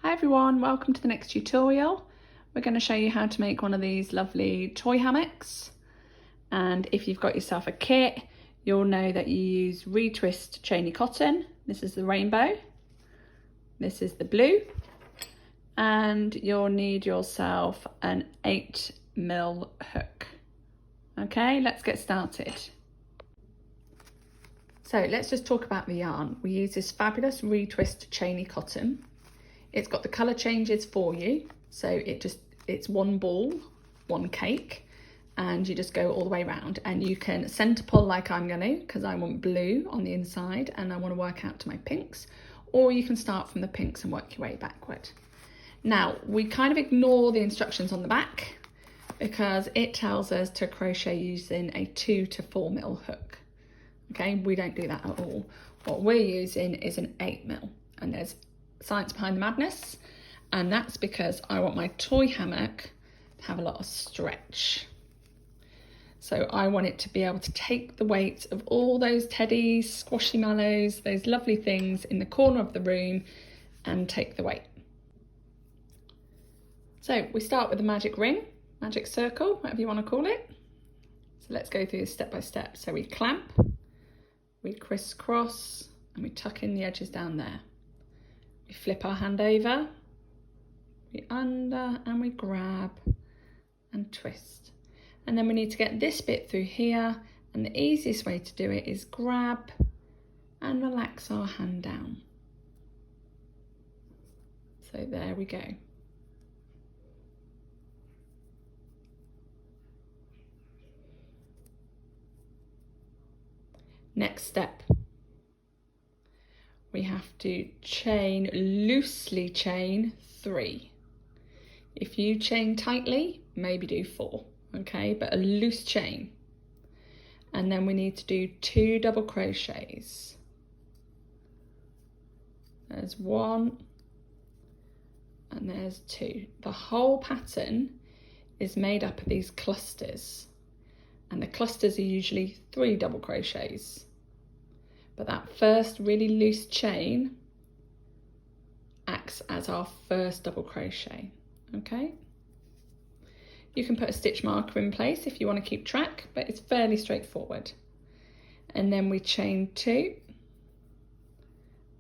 Hi everyone, welcome to the next tutorial. We're going to show you how to make one of these lovely toy hammocks. And if you've got yourself a kit, you'll know that you use retwist chainy cotton. This is the rainbow. This is the blue. And you'll need yourself an 8mm hook. Okay, let's get started. So let's just talk about the yarn. We use this fabulous retwist chainy cotton. It's got the colour changes for you, so it's one ball, one cake, and you just go all the way around, and you can centre pull like I'm going to, because I want blue on the inside and I want to work out to my pinks, or you can start from the pinks and work your way backward. Now, we kind of ignore the instructions on the back because it tells us to crochet using a 2 to 4mm hook. Okay, we don't do that at all. What we're using is an 8mm, and there's science behind the madness, and that's because I want my toy hammock to have a lot of stretch. So I want it to be able to take the weight of all those teddies, squashymallows, those lovely things in the corner of the room and take the weight. So we start with the magic ring, magic circle, whatever you want to call it. So let's go through this step by step. So we clamp, we crisscross, and we tuck in the edges down there. We flip our hand over, we under, and we grab and twist. And then we need to get this bit through here, and the easiest way to do it is grab and relax our hand down. So there we go. Next step. We have to loosely chain 3. If you chain tightly, maybe do 4, okay, but a loose chain. And then we need to do 2 double crochets. There's 1 and there's 2. The whole pattern is made up of these clusters, and the clusters are usually 3 double crochets. But that first really loose chain acts as our first double crochet, okay? You can put a stitch marker in place if you want to keep track, but it's fairly straightforward. And then we chain 2,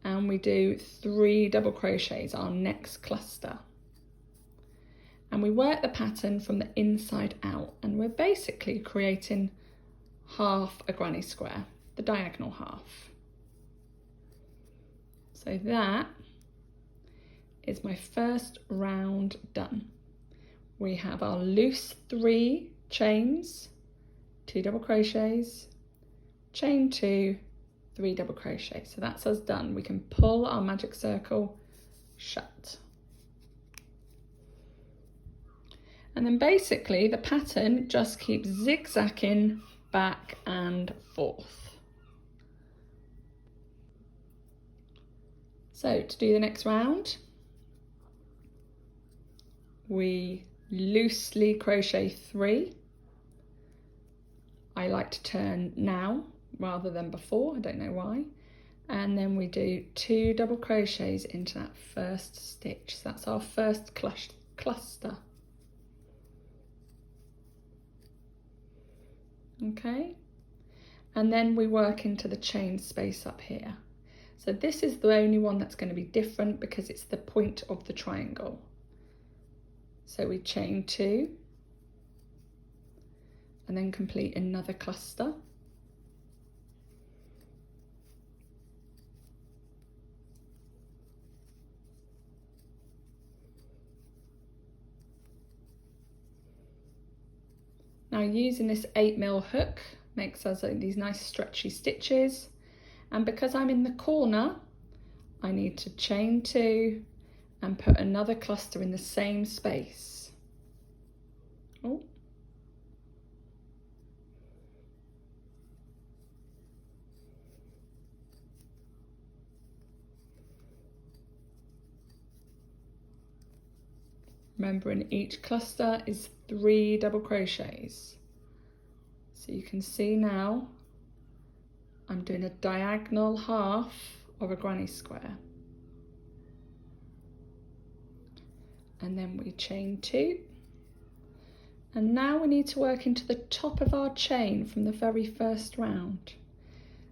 and we do 3 double crochets, our next cluster. And we work the pattern from the inside out, and we're basically creating half a granny square, the diagonal half. So that is my first round done. We have our loose 3 chains, 2 double crochets, chain 2, 3 double crochets. So that's us done. We can pull our magic circle shut. And then basically the pattern just keeps zigzagging back and forth. So to do the next round, we loosely crochet 3. I like to turn now rather than before, I don't know why. And then we do 2 double crochets into that first stitch. So that's our first cluster. Okay, and then we work into the chain space up here. So this is the only one that's going to be different because it's the point of the triangle. So we chain 2 and then complete another cluster. Now using this 8mm hook makes us these nice stretchy stitches. And because I'm in the corner, I need to chain 2 and put another cluster in the same space. Oh. Remember, in each cluster is 3 double crochets. So you can see now I'm doing a diagonal half of a granny square. and then we chain 2. And now we need to work into the top of our chain from the very first round.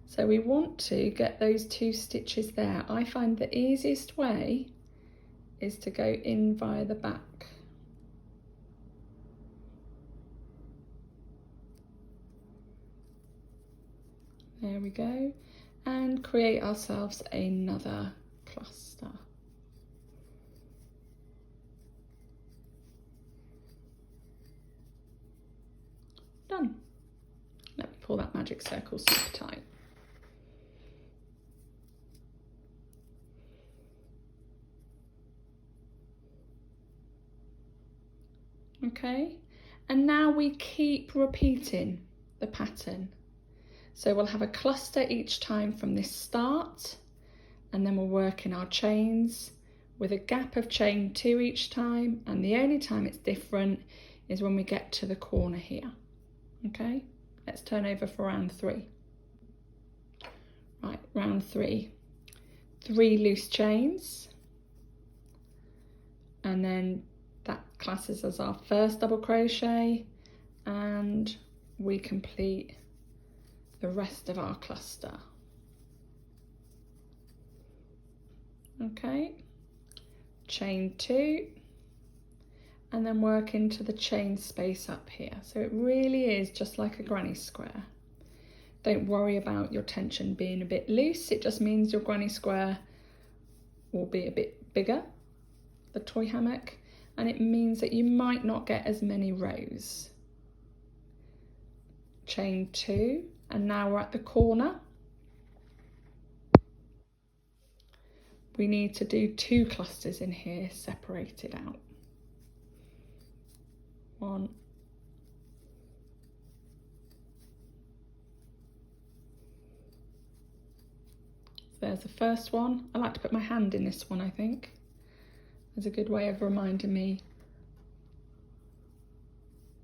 So we want to get those 2 stitches there. I find the easiest way is to go in via the back. There we go, and create ourselves another cluster. Done. Let me pull that magic circle super tight. Okay, and now we keep repeating the pattern. So we'll have a cluster each time from this start, and then we'll work in our chains with a gap of chain 2 each time, and the only time it's different is when we get to the corner here. Okay, let's turn over for round 3. Right, round 3. 3 loose chains, and then that classes as our first double crochet, and we complete the rest of our cluster. Okay, chain 2, and then work into the chain space up here. So it really is just like a granny square. Don't worry about your tension being a bit loose, it just means your granny square will be a bit bigger, the toy hammock, and it means that you might not get as many rows. Chain 2, and now we're at the corner. We need to do 2 clusters in here separated out. 1, so there's the first one. I like to put my hand in this one, I think. It's a good way of reminding me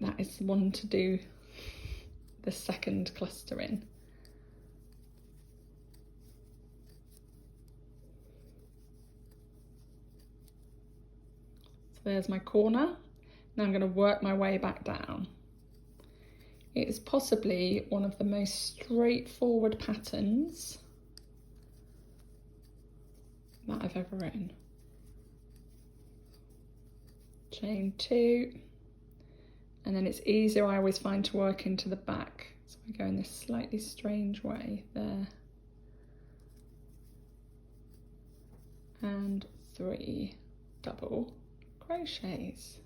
that is the one to do the second cluster in. So there's my corner. Now I'm going to work my way back down. It is possibly one of the most straightforward patterns that I've ever written. Chain 2, and then it's easier, I always find, to work into the back. So I go in this slightly strange way there. And 3 double crochets.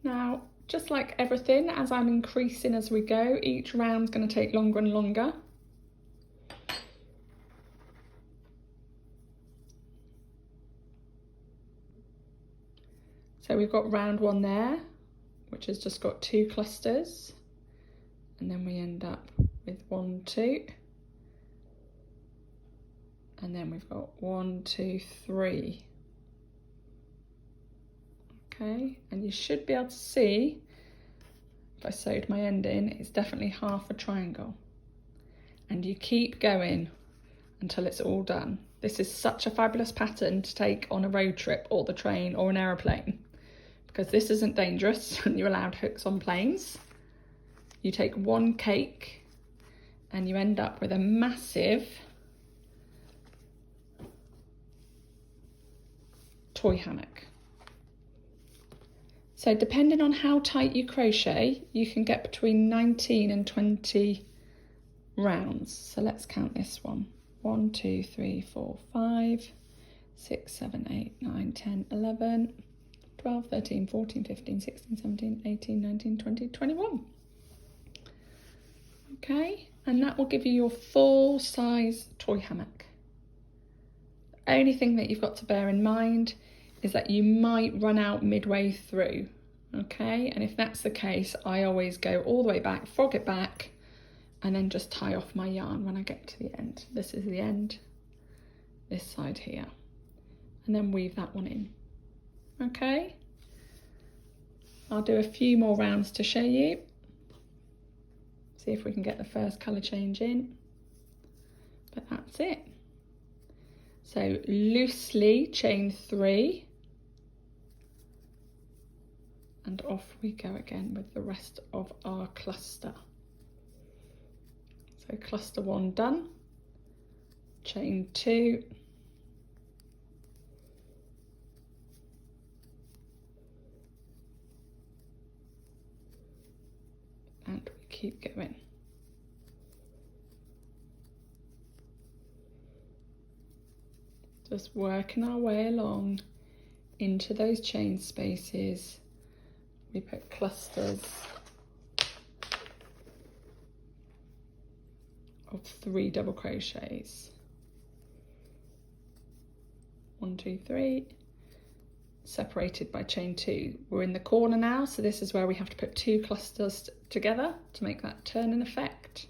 Now, just like everything, as I'm increasing as we go, each round's going to take longer and longer. So we've got round 1 there, which has just got 2 clusters, and then we end up with 1, 2, and then we've got 1, 2, 3. Okay, and you should be able to see, if I sewed my end in, it's definitely half a triangle. And you keep going until it's all done. This is such a fabulous pattern to take on a road trip or the train or an aeroplane, because this isn't dangerous and you're allowed hooks on planes. You take 1 cake and you end up with a massive toy hammock. So depending on how tight you crochet, you can get between 19 and 20 rounds. So let's count this one. 1, 2, 3, 4, 5, 6, 7, 8, 9, 10, 11, 12, 13, 14, 15, 16, 17, 18, 19, 20, 21. Okay, and that will give you your full size toy hammock. The only thing that you've got to bear in mind is that you might run out midway through, okay? And if that's the case, I always go all the way back, frog it back, and then just tie off my yarn when I get to the end. This is the end, this side here, and then weave that one in, okay? I'll do a few more rounds to show you. See if we can get the first colour change in, but that's it. So loosely chain 3, And off we go again with the rest of our cluster. So cluster 1 done, chain 2, and we keep going. Just working our way along into those chain spaces. We put clusters of 3 double crochets. 1, 2, 3, separated by chain 2. We're in the corner now, so this is where we have to put 2 clusters together to make that turning effect.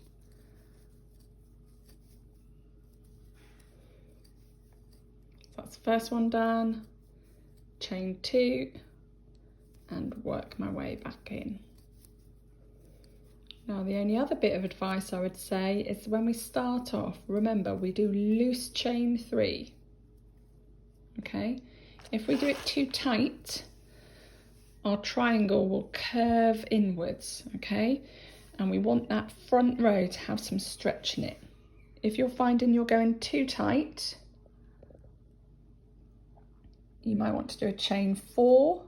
So that's the first one done, chain 2, and work my way back in. Now the only other bit of advice I would say is when we start off, remember we do loose chain 3, okay? If we do it too tight, our triangle will curve inwards, okay? And we want that front row to have some stretch in it. If you're finding you're going too tight, you might want to do a chain 4,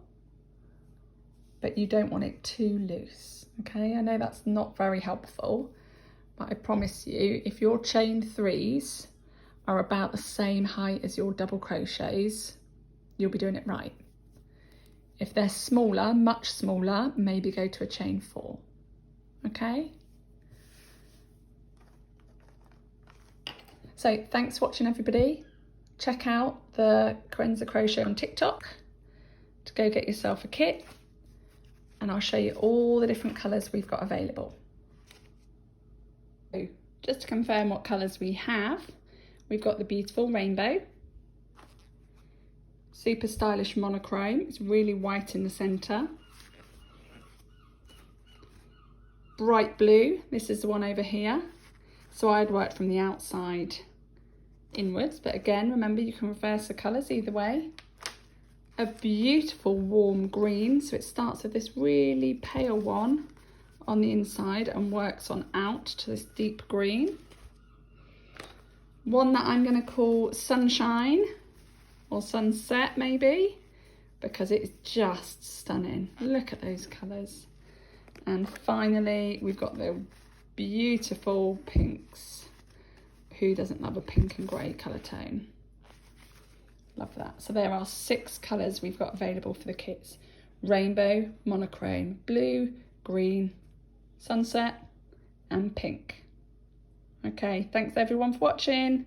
but you don't want it too loose, okay? I know that's not very helpful, but I promise you, if your chain 3s are about the same height as your double crochets, you'll be doing it right. If they're smaller, much smaller, maybe go to a chain 4, okay? So thanks for watching, everybody. Check out the Corinza Crochet on TikTok to go get yourself a kit, and I'll show you all the different colours we've got available. So just to confirm what colours we have, we've got the beautiful rainbow, super stylish monochrome, it's really white in the centre, bright blue, this is the one over here, so I'd work from the outside inwards, but again remember you can reverse the colours either way. A beautiful warm green, so it starts with this really pale one on the inside and works on out to this deep green. One that I'm going to call Sunshine or Sunset maybe, because it's just stunning. Look at those colours. And finally we've got the beautiful pinks. Who doesn't love a pink and grey colour tone? Love that. So there are 6 colours we've got available for the kits. Rainbow, monochrome, blue, green, sunset and pink. Okay, thanks everyone for watching.